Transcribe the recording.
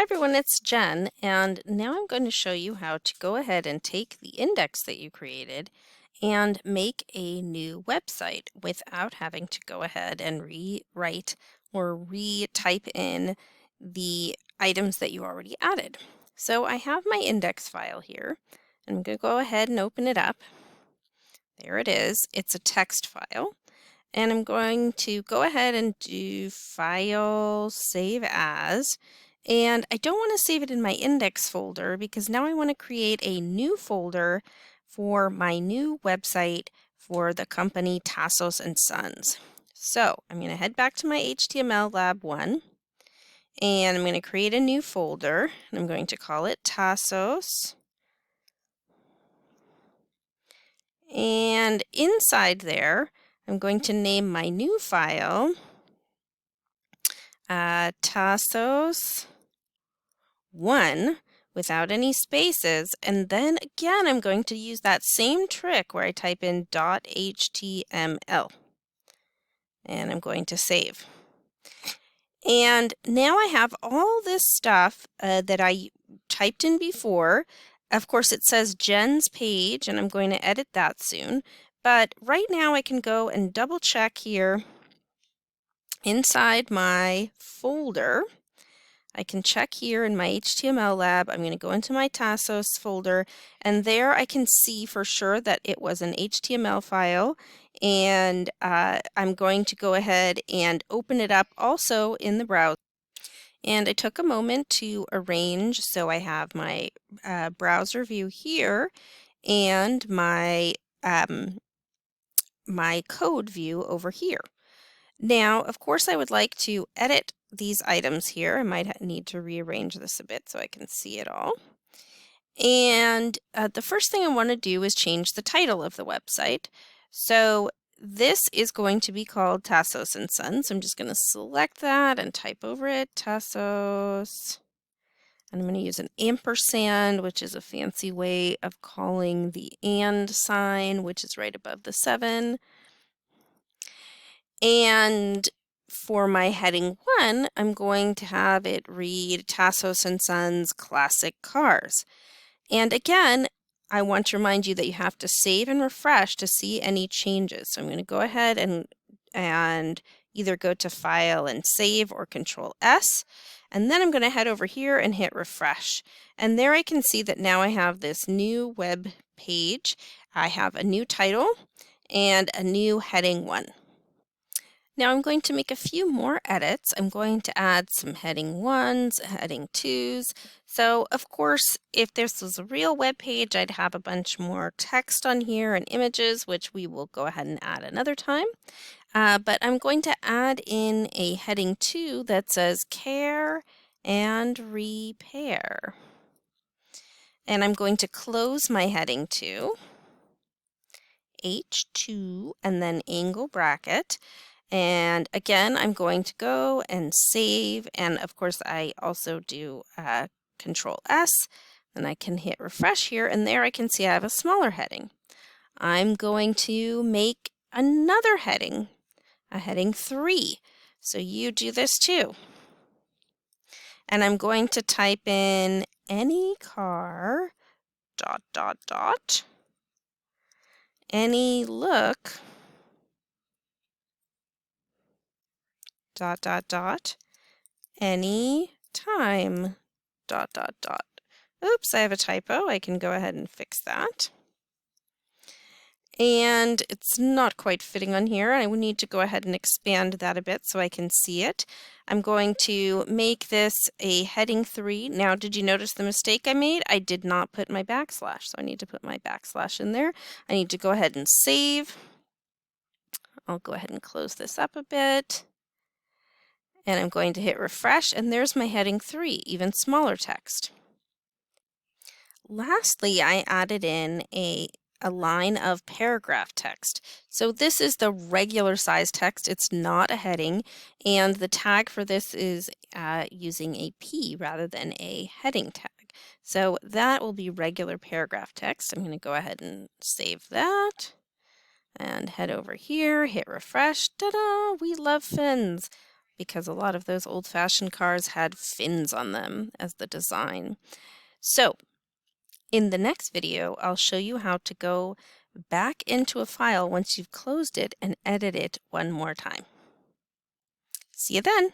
Hi everyone, it's Jen, and now I'm going to show you how to go ahead and take the index that you created and make a new website without having to go ahead and rewrite or re-type in the items that you already added. So I have my index file here. I'm going to go ahead and open it up. There it is. It's a text file. And I'm going to go ahead and do File, Save As. And I don't want to save it in my index folder because now I want to create a new folder for my new website for the company Tassos and Sons. So I'm going to head back to my HTML Lab 1 and I'm going to create a new folder and I'm going to call it Tassos. And inside there, I'm going to name my new file Tassos 1 without any spaces, and then again I'm going to use that same trick where I type in .html and I'm going to save. And now I have all this stuff that I typed in before. Of course it says Jen's page and I'm going to edit that soon, but right now I can go and double check here inside my folder. I can check here in my HTML lab. I'm going to go into my Tassos folder, and there I can see for sure that it was an HTML file, and I'm going to go ahead and open it up also in the browser. And I took a moment to arrange, so I have my browser view here and my my code view over here. Now, of course, I would like to edit these items here. I might need to rearrange this a bit so I can see it all. And the first thing I want to do is change the title of the website. So this is going to be called Tassos and Sons. I'm just going to select that and type over it, Tassos. And I'm going to use an ampersand, which is a fancy way of calling the and sign, which is right above the 7. And for my heading 1, I'm going to have it read Tassos and Sons Classic Cars. And again, I want to remind you that you have to save and refresh to see any changes. So I'm going to go ahead and either go to File and Save or Control S. And then I'm going to head over here and hit refresh. And there I can see that now I have this new web page. I have a new title and a new heading 1. Now I'm going to make a few more edits. I'm going to add some heading 1s, heading 2s. So of course, if this was a real web page, I'd have a bunch more text on here and images, which we will go ahead and add another time. But I'm going to add in a heading 2 that says Care and Repair. And I'm going to close my heading 2, H2, and then angle bracket. And again, I'm going to go and save. And of course, I also do Control S. Then I can hit refresh here. And there I can see I have a smaller heading. I'm going to make another heading, a heading 3. So you do this too. And I'm going to type in any car, ... any look, ... any time, ... Oops, I have a typo. I can go ahead and fix that. And it's not quite fitting on here. I would need to go ahead and expand that a bit so I can see it. I'm going to make this a heading 3. Now, did you notice the mistake I made? I did not put my backslash, so I need to put my backslash in there. I need to go ahead and save. I'll go ahead and close this up a bit. And I'm going to hit refresh, and there's my heading 3, even smaller text. Lastly, I added in a line of paragraph text. So this is the regular size text. It's not a heading, and the tag for this is using a P rather than a heading tag. So that will be regular paragraph text. I'm going to go ahead and save that and head over here, hit refresh. Ta-da! We love fins. because a lot of those old-fashioned cars had fins on them as the design. So in the next video, I'll show you how to go back into a file once you've closed it and edit it one more time. See you then.